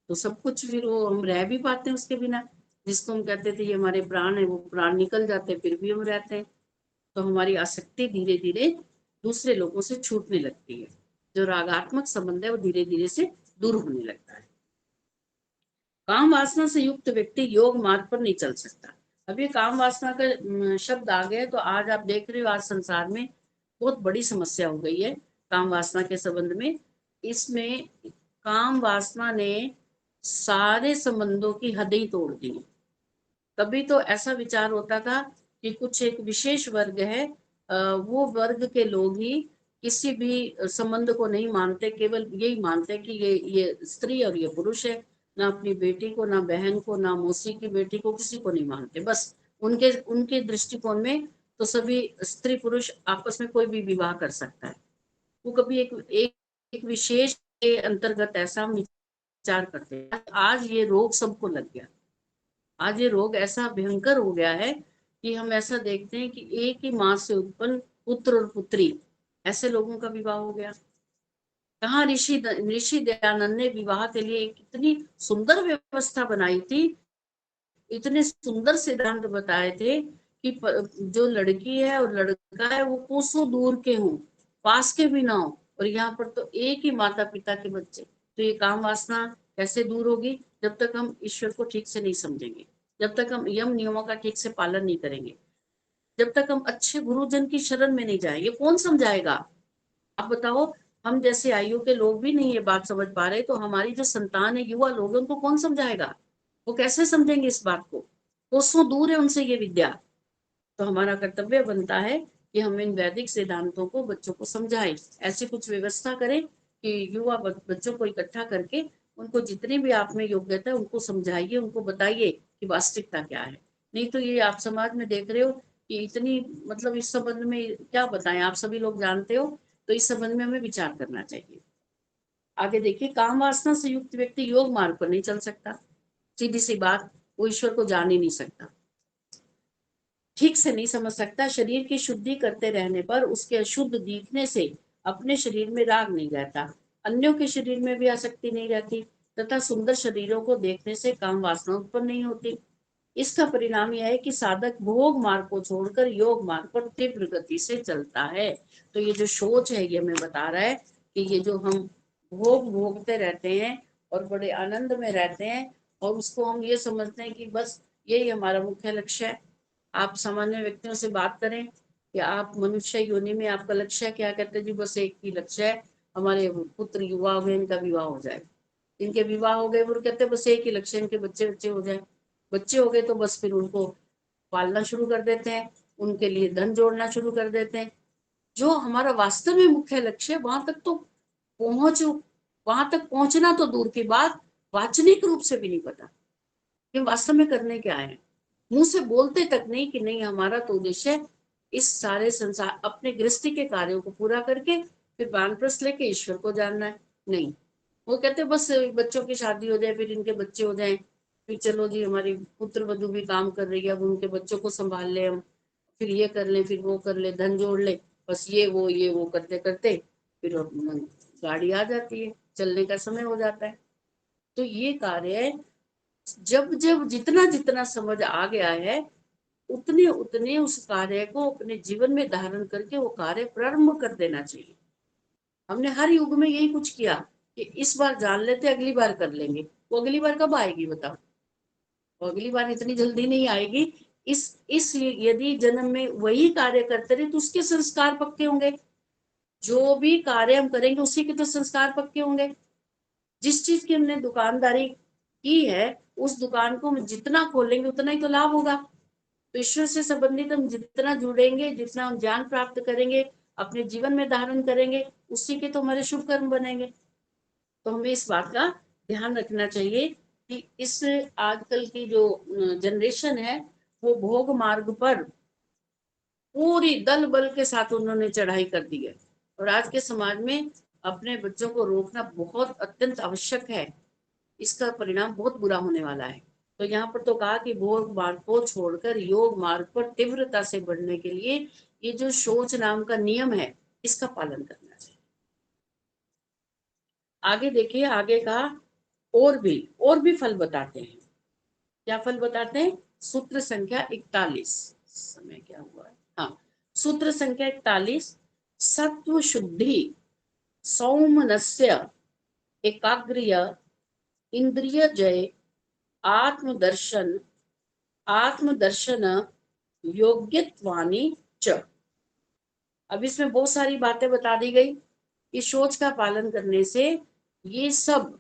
तो सब कुछ फिर वो हम रह भी पाते हैं उसके बिना। जिसको हम कहते थे ये हमारे प्राण है, वो प्राण निकल जाते हैं, फिर भी हम रहते हैं। तो हमारी आसक्ति धीरे धीरे दूसरे लोगों से छूटने लगती है। जो रागात्मक संबंध है वो धीरे धीरे से दूर होने लगता है। काम वासना से युक्त व्यक्ति योग मार्ग पर नहीं चल सकता। अभी काम वासना का शब्द आ गया, तो आज आप देख रहे हो आज संसार में बहुत बड़ी समस्या हो गई है काम वासना के संबंध में। इसमें काम वासना ने सारे संबंधों की हदें तोड़ दी। कभी तो ऐसा विचार होता था कि कुछ एक विशेष वर्ग है, वो वर्ग के लोग ही किसी भी संबंध को नहीं मानते, केवल यही मानते कि ये स्त्री और ये पुरुष है। ना अपनी बेटी को, ना बहन को, ना मौसी की बेटी को, किसी को नहीं मानते। बस उनके दृष्टिकोण में तो सभी स्त्री पुरुष आपस में कोई भी विवाह कर सकता है। वो कभी एक विशेष के अंतर्गत ऐसा विचार करते हैं। आज ये रोग सबको लग गया। आज ये रोग ऐसा भयंकर हो गया है कि हम ऐसा देखते हैं कि एक ही माँ से उत्पन्न पुत्र और पुत्री, ऐसे लोगों का विवाह हो गया। कहाँ ऋषि दयानंद ने विवाह के लिए कितनी सुंदर व्यवस्था बनाई थी, इतने सुंदर सिद्धांत बताए थे कि जो लड़की है और लड़का है वो कोसों दूर के हों, पास के भी ना हो, और यहाँ पर तो एक ही माता पिता के बच्चे। तो ये काम वासना कैसे दूर होगी? जब तक हम ईश्वर को ठीक से नहीं समझेंगे, जब तक हम यम नियमों का ठीक से पालन नहीं करेंगे, जब तक हम अच्छे गुरुजन की शरण में नहीं जाएंगे। कौन समझाएगा? आप बताओ, हम जैसे आयु के लोग भी नहीं ये बात समझ पा रहे, तो हमारी जो संतान है, युवा लोग, उनको कौन समझाएगा? वो कैसे समझेंगे इस बात को? कोसों दूर है उनसे ये विद्या। तो हमारा कर्तव्य बनता है कि हम इन वैदिक सिद्धांतों को बच्चों को समझाएं। ऐसी कुछ व्यवस्था करें कि युवा बच्चों को इकट्ठा करके उनको जितनी भी आप में योग्यता है उनको समझाइए, उनको बताइए कि वास्तविकता क्या है। नहीं तो ये आप समाज में देख रहे हो कि इतनी, मतलब इस संबंध में क्या बताएं, आप सभी लोग जानते हो। तो इस संबंध में हमें विचार करना चाहिए। आगे देखिए, काम वासना से युक्त व्यक्ति योग मार्ग पर नहीं चल सकता। सीधी सी बात, वो ईश्वर को जान ही नहीं सकता, ठीक से नहीं समझ सकता। शरीर की शुद्धि करते रहने पर उसके अशुद्ध दिखने से अपने शरीर में राग नहीं रहता, अन्यों के शरीर में भी आसक्ति नहीं रहती, तथा सुंदर शरीरों को देखने से काम वासना उत्पन्न नहीं होती। इसका परिणाम यह है कि साधक भोग मार्ग को छोड़कर योग मार्ग पर तीव्र गति से चलता है। तो ये जो सोच है, ये हमें बता रहा है कि ये जो हम भोगते रहते हैं और बड़े आनंद में रहते हैं, और उसको हम ये समझते हैं कि बस यही हमारा मुख्य लक्ष्य है। आप सामान्य व्यक्तियों से बात करें कि आप मनुष्य योनि में आपका लक्ष्य क्या, कहते हैं जी बस एक ही लक्ष्य है, हमारे पुत्र युवा हुए, इनका विवाह हो जाए। इनके विवाह हो गए, वो कहते हैं बस एक ही लक्ष्य, इनके बच्चे हो जाए। बच्चे हो गए तो बस फिर उनको पालना शुरू कर देते हैं, उनके लिए धन जोड़ना शुरू कर देते हैं। जो हमारा वास्तव में मुख्य लक्ष्य है, वहां तक पहुंचना तो दूर की बात, वाचनिक रूप से भी नहीं पता कि वास्तव में करने क्या है। मुंह से बोलते तक नहीं कि नहीं, हमारा तो उद्देश्य इस सारे संसार, अपने गृहस्थी के कार्यों को पूरा करके फिर वानप्रस्थ लेके ईश्वर को जानना है। नहीं, वो कहते बस बच्चों की शादी हो जाए, फिर इनके बच्चे हो जाएं, फिर चलो जी हमारी पुत्र वधू भी काम कर रही है, अब उनके बच्चों को संभाल ले हम, फिर ये कर ले, फिर वो कर ले, धन जोड़ ले, बस ये वो करते करते फिर गाड़ी आ जाती है, चलने का समय हो जाता है। तो ये कार्य जब जितना जितना समझ आ गया है, उतने उतने उस कार्य को अपने जीवन में धारण करके वो कार्य प्रारंभ कर देना चाहिए। हमने हर युग में यही कुछ किया कि इस बार जान लेते, अगली बार कर लेंगे। वो अगली बार कब आएगी बताओ? वो अगली बार इतनी जल्दी नहीं आएगी। इस यदि जन्म में वही कार्य करते रहे तो उसके संस्कार पक्के होंगे। जो भी कार्य हम करेंगे उसी के तो संस्कार पक्के होंगे। जिस चीज की हमने दुकानदारी की है उस दुकान को हम जितना खोलेंगे उतना ही तो लाभ होगा। तो ईश्वर से संबंधित हम जितना जुड़ेंगे, जितना हम ज्ञान प्राप्त करेंगे, अपने जीवन में धारण करेंगे, उसी के तो हमारे शुभ कर्म बनेंगे। तो हमें इस बात का ध्यान रखना चाहिए कि इस आजकल की जो जनरेशन है वो भोग मार्ग पर पूरी दल बल के साथ उन्होंने चढ़ाई कर दी है। और आज के समाज में अपने बच्चों को रोकना बहुत अत्यंत आवश्यक है। इसका परिणाम बहुत बुरा होने वाला है। तो यहाँ पर तो कहा कि भोग मार्ग को छोड़कर योग मार्ग पर तीव्रता से बढ़ने के लिए ये जो शौच नाम का नियम है इसका पालन करना चाहिए। आगे देखिए, आगे कहा और भी फल बताते हैं। क्या फल बताते हैं? सूत्र संख्या 41। समय क्या हुआ है? हाँ, सूत्र संख्या 41। सत्व शुद्धि सौमनस्य एकाग्र्य इंद्रिय जय आत्मदर्शन योग्यत्वानि च। अब इसमें बहुत सारी बातें बता दी गई कि शौच का पालन करने से ये सब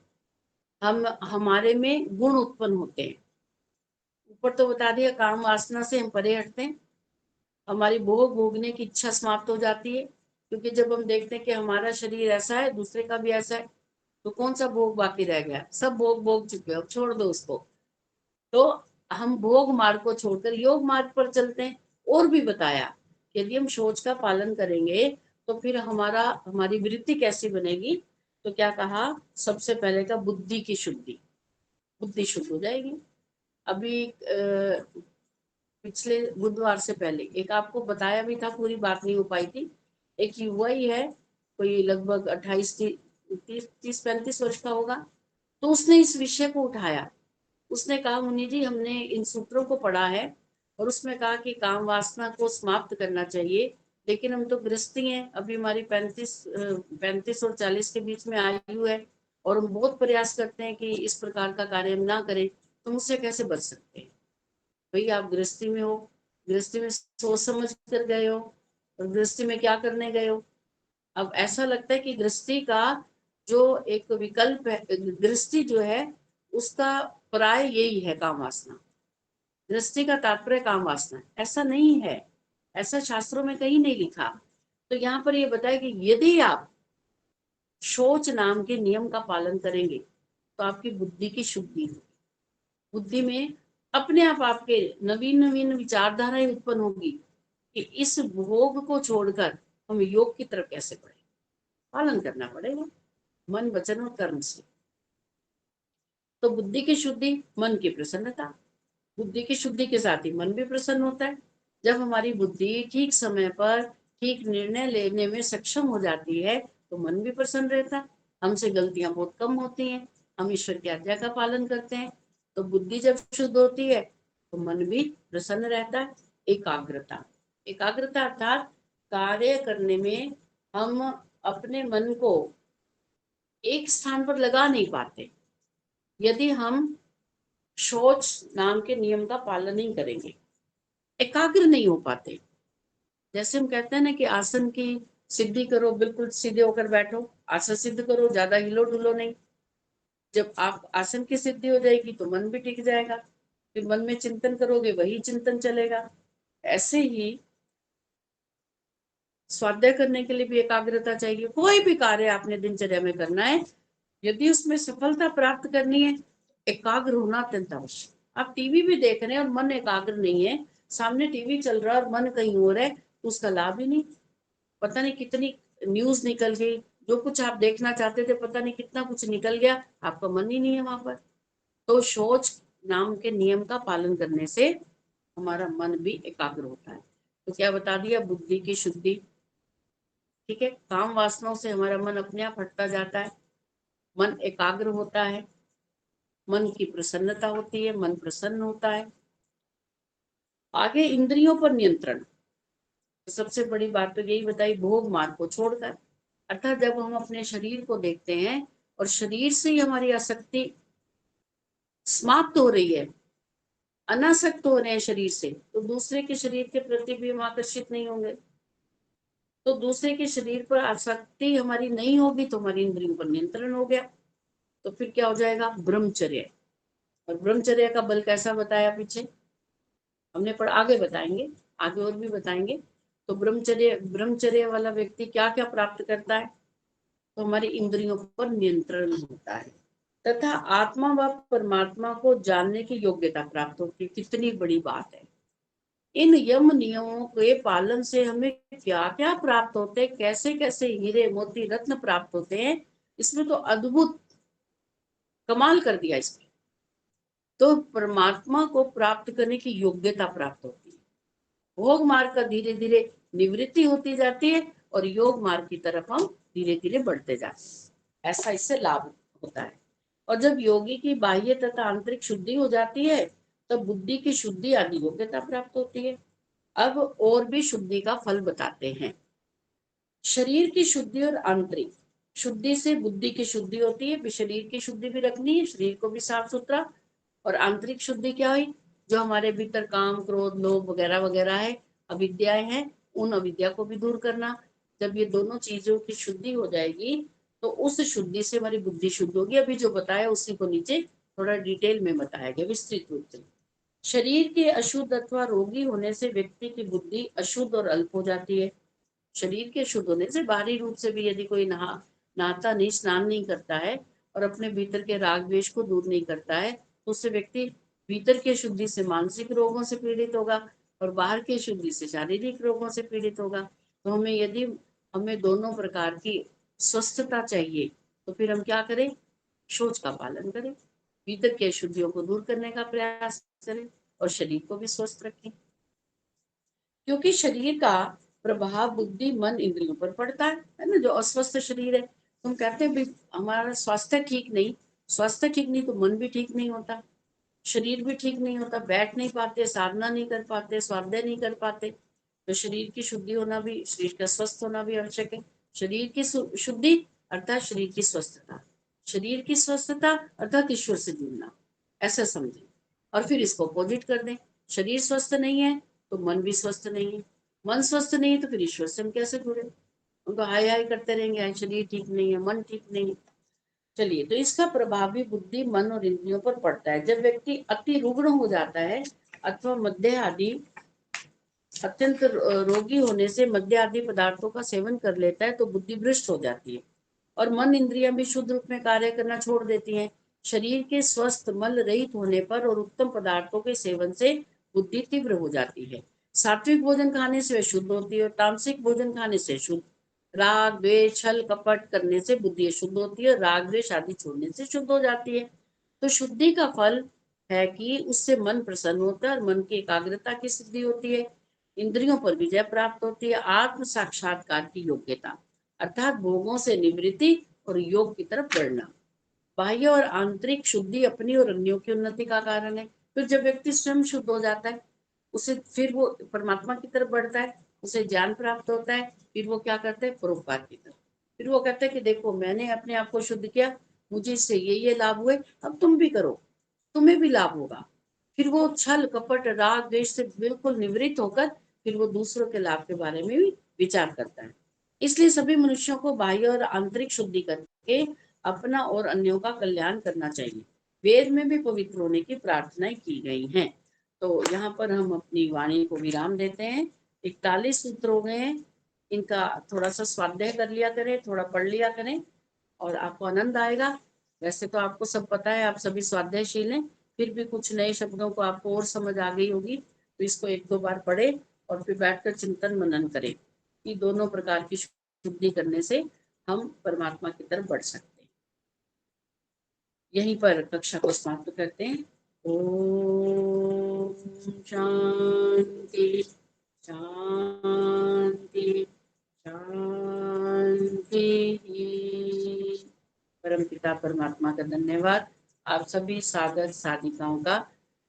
हमारे में गुण उत्पन्न होते हैं। ऊपर तो बता दिया काम वासना से हम परे हटते हैं, हमारी भोग भोगने की इच्छा समाप्त हो जाती है। क्योंकि जब हम देखते हैं कि हमारा शरीर ऐसा है, दूसरे का भी ऐसा है, तो कौन सा भोग बाकी रह गया? सब भोग भोग चुके हो, छोड़ दो उसको। तो हम भोग मार्ग को छोड़कर योग मार्ग पर चलते हैं। और भी बताया यदि हम शौच का पालन करेंगे तो फिर हमारी वृत्ति कैसी बनेगी? तो क्या कहा? सबसे पहले का बुद्धि की शुद्धि, बुद्धि शुद्ध हो जाएगी। अभी पिछले बुधवार से पहले एक आपको बताया भी था, पूरी बात नहीं हो पाई थी। एक युवा ही है, कोई लगभग 28-30-35 वर्ष का होगा। तो उसने इस विषय को उठाया। उसने कहा, मुनि जी हमने इन सूत्रों को पढ़ा है और उसमें कहा कि काम वासना को समाप्त करना चाहिए, लेकिन हम तो गृहस्थी हैं, अभी हमारी 35 और 40 के बीच में आयु है और हम बहुत प्रयास करते हैं कि इस प्रकार का कार्य हम ना करें, तो मुझसे कैसे बच सकते हैं? भाई आप गृहस्थी में हो, गृहस्थी में सोच समझ कर गए हो, और गृहस्थी में क्या करने गए हो? अब ऐसा लगता है कि गृहस्थी का जो एक विकल्प है, गृहस्थी जो है उसका प्राय यही है काम वासना। गृहस्थी का तात्पर्य काम वासना, ऐसा नहीं है, ऐसा शास्त्रों में कहीं नहीं लिखा। तो यहाँ पर ये बताया कि यदि आप शौच नाम के नियम का पालन करेंगे तो आपकी बुद्धि की शुद्धि होगी। बुद्धि में अपने आप आपके नवीन नवीन विचारधाराएं उत्पन्न होगी कि इस भोग को छोड़कर हम योग की तरफ कैसे बढ़े। पालन करना पड़ेगा मन वचन और कर्म से। तो बुद्धि की शुद्धि, मन की प्रसन्नता। बुद्धि की शुद्धि के साथ ही मन भी प्रसन्न होता है। जब हमारी बुद्धि ठीक समय पर ठीक निर्णय लेने में सक्षम हो जाती है तो मन भी प्रसन्न रहता है, हमसे गलतियां बहुत कम होती हैं, हम ईश्वर की आज्ञा का पालन करते हैं। तो बुद्धि जब शुद्ध होती है तो मन भी प्रसन्न रहता है। एकाग्रता, एकाग्रता अर्थात कार्य करने में हम अपने मन को एक स्थान पर लगा नहीं पाते यदि हम शौच नाम के नियम का पालन नहीं करेंगे, एकाग्र नहीं हो पाते। जैसे हम कहते हैं ना कि आसन की सिद्धि करो, बिल्कुल सीधे होकर बैठो, आसन सिद्ध करो, ज्यादा हिलो डुलो नहीं। जब आप आसन की सिद्धि हो जाएगी तो मन भी टिक जाएगा, फिर मन में चिंतन करोगे वही चिंतन चलेगा। ऐसे ही स्वाध्याय करने के लिए भी एकाग्रता चाहिए। कोई भी कार्य आपने दिनचर्या में करना है, यदि उसमें सफलता प्राप्त करनी है, एकाग्र होना अत्यंत आवश्यक। आप टीवी भी देख रहे हैं और मन एकाग्र नहीं है, सामने टीवी चल रहा है और मन कहीं और है, तो उसका लाभ ही नहीं। पता नहीं कितनी न्यूज निकल गई, जो कुछ आप देखना चाहते थे पता नहीं कितना कुछ निकल गया, आपका मन ही नहीं है वहां पर। तो शौच नाम के नियम का पालन करने से हमारा मन भी एकाग्र होता है। तो क्या बता दिया? बुद्धि की शुद्धि, ठीक है। काम वासनाओं से हमारा मन अपने आप हटता जाता है, मन एकाग्र होता है, मन की प्रसन्नता होती है, मन प्रसन्न होता है। आगे इंद्रियों पर नियंत्रण, तो सबसे बड़ी बात तो यही बताई, भोग मार्ग को छोड़कर। अर्थात जब हम अपने शरीर को देखते हैं और शरीर से ही हमारी आसक्ति समाप्त हो रही है, अनासक्त हो रहे हैं शरीर से, तो दूसरे के शरीर के प्रति भी हम आकर्षित नहीं होंगे। तो दूसरे के शरीर पर आसक्ति हमारी नहीं होगी तो हमारी इंद्रियों पर नियंत्रण हो गया। तो फिर क्या हो जाएगा? ब्रह्मचर्य। और ब्रह्मचर्य का बल कैसा बताया पीछे हमने पढ़ा, आगे बताएंगे, आगे और भी बताएंगे। तो ब्रह्मचर्य वाला व्यक्ति क्या क्या प्राप्त करता है, तो हमारी इंद्रियों पर नियंत्रण होता है तथा आत्मा व परमात्मा को जानने की योग्यता प्राप्त होती है। कितनी बड़ी बात है। इन यम नियमों के पालन से हमें क्या क्या प्राप्त होते हैं, कैसे कैसे हीरे मोती रत्न प्राप्त होते हैं, इसमें तो अद्भुत कमाल कर दिया इसमें। तो परमात्मा को प्राप्त करने की योग्यता प्राप्त होती है। भोग मार्ग का धीरे धीरे निवृत्ति होती जाती है और योग मार्ग की तरफ हम धीरे धीरे बढ़ते जाते हैं। ऐसा इससे लाभ होता है। और जब योगी की बाह्य तथा आंतरिक शुद्धि हो जाती है तब बुद्धि की शुद्धि आदि योग्यता प्राप्त होती है। अब और भी शुद्धि का फल बताते हैं। शरीर की शुद्धि और आंतरिक शुद्धि से बुद्धि की शुद्धि होती है। शरीर की शुद्धि भी रखनी है, शरीर को भी साफ सुथरा। और आंतरिक शुद्धि क्या हुई, जो हमारे भीतर काम क्रोध लोभ वगैरह वगैरह है, अविद्याएं हैं, उन अविद्या को भी दूर करना। जब ये दोनों चीजों की शुद्धि हो जाएगी तो उस शुद्धि से हमारी बुद्धि शुद्ध होगी। अभी जो बताया उसी को नीचे थोड़ा डिटेल में बताया गया विस्तृत रूप से। शरीर के अशुद्ध अथवा रोगी होने से व्यक्ति की बुद्धि अशुद्ध और अल्प हो जाती है। शरीर के शुद्ध होने से बाहरी रूप से भी यदि कोई नहाता नहीं, स्नान नहीं करता है और अपने भीतर के राग द्वेष को दूर नहीं करता है तो उससे व्यक्ति भीतर की शुद्धि से मानसिक रोगों से पीड़ित होगा और बाहर की शुद्धि से शारीरिक रोगों से पीड़ित होगा। तो हमें दोनों प्रकार की स्वस्थता चाहिए तो फिर हम क्या करें, शौच का पालन करें, भीतर की अशुद्धियों को दूर करने का प्रयास करें और शरीर को भी स्वस्थ रखें। क्योंकि शरीर का प्रभाव बुद्धि मन इंद्रियों पर पड़ता है ना। जो अस्वस्थ शरीर है, तुम कहते हैं हमारा स्वास्थ्य ठीक नहीं, स्वास्थ्य ठीक नहीं तो मन भी ठीक नहीं होता, शरीर भी ठीक नहीं होता, बैठ नहीं पाते, साधना नहीं कर पाते, स्वाध्याय नहीं कर पाते। तो शरीर की शुद्धि होना भी, शरीर का स्वस्थ होना भी आवश्यक है। शरीर की शुद्धि अर्थात शरीर की स्वस्थता, शरीर की स्वस्थता अर्थात ईश्वर से जुड़ना, ऐसा समझें। और फिर इसको अपोजिट कर दें, शरीर स्वस्थ नहीं है तो मन भी स्वस्थ नहीं है, मन स्वस्थ नहीं है तो फिर ईश्वर से हम कैसे जुड़े। उनको हाय हाय करते रहेंगे, शरीर ठीक नहीं है, मन ठीक नहीं है। चलिए, तो इसका प्रभाव भी बुद्धि मन और इंद्रियों पर पड़ता है। जब व्यक्ति अति रुग्ण हो जाता है अथवा मध्य आदि अत्यंत रोगी होने से मध्य आदि पदार्थों का सेवन कर लेता है तो बुद्धि भ्रष्ट हो जाती है और मन इंद्रियां भी शुद्ध रूप में कार्य करना छोड़ देती हैं। शरीर के स्वस्थ मल रहित होने पर और उत्तम पदार्थों के सेवन से बुद्धि तीव्र हो जाती है। सात्विक भोजन खाने से शुद्ध होती है और तामसिक भोजन खाने से शुद्ध। राग द्वेष छल कपट करने से बुद्धि अशुद्ध होती है, राग द्वेष आदि छोड़ने से शुद्ध हो जाती है। तो शुद्धि का फल है कि उससे मन प्रसन्न होता है और मन की एकाग्रता की सिद्धि होती है, इंद्रियों पर विजय प्राप्त होती है, आत्म साक्षात्कार की योग्यता अर्थात भोगों से निवृत्ति और योग की तरफ बढ़ना। बाह्य और आंतरिक शुद्धि अपनी और अन्यों की उन्नति का कारण है। फिर जब व्यक्ति स्वयं शुद्ध हो जाता है उसे फिर वो परमात्मा की तरफ बढ़ता है, उसे ज्ञान प्राप्त होता है, फिर वो क्या करते हैं, परोपकार की तरफ। फिर वो कहते हैं कि देखो मैंने अपने आप को शुद्ध किया, मुझे इससे ये लाभ हुए, अब तुम भी करो, तुम्हें भी लाभ होगा। फिर वो छल कपट राग द्वेष से बिल्कुल निवृत्त होकर फिर वो दूसरों के लाभ के बारे में भी विचार करता है। इसलिए सभी मनुष्यों को बाह्य और आंतरिक शुद्धि करके अपना और अन्यों का कल्याण करना चाहिए। वेद में भी पवित्र होने की प्रार्थनाएं की गई हैं। तो यहाँ पर हम अपनी वाणी को विराम देते हैं। 41 सूत्र हो गए हैं, इनका थोड़ा सा स्वाध्याय कर लिया करें, थोड़ा पढ़ लिया करें और आपको आनंद आएगा। वैसे तो आपको सब पता है, आप सभी स्वाध्यायशील हैं, फिर भी कुछ नए शब्दों को आपको और समझ आ गई होगी तो इसको 1-2 बार पढ़े और फिर बैठकर चिंतन मनन करें कि दोनों प्रकार की शुद्धि करने से हम परमात्मा की तरफ बढ़ सकते हैं। यहीं पर कक्षा को समाप्त करते हैं। ओम शांति शांति शांति। परमपिता परमात्मा का धन्यवाद। आप सभी साधक साधिकाओं का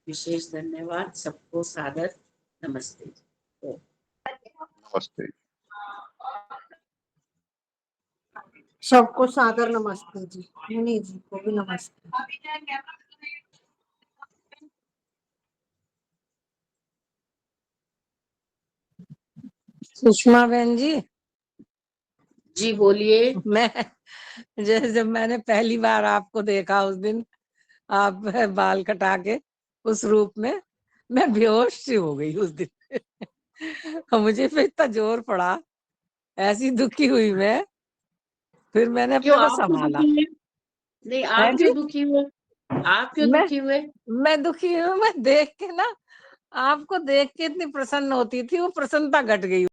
विशेष धन्यवाद। सबको सादर नमस्ते। नमस्ते। सबको सादर नमस्ते जी। मुनि जी को भी नमस्ते। सुषमा बहन जी, जी बोलिए। मैं जब मैंने पहली बार आपको देखा उस दिन आप बाल कटा के उस रूप में, मैं बेहोश सी हो गई उस दिन। और मुझे पे इतना जोर पड़ा, ऐसी दुखी हुई मैं, फिर मैंने अपने क्यों को आप क्यों संभाला। दुखी हुए? नहीं, है आप जी, क्यों दुखी हुए? आप क्यों मैं दुखी हुए? मैं दुखी हूँ, मैं देख के ना, आपको देख के इतनी प्रसन्न होती थी, वो प्रसन्नता घट गई।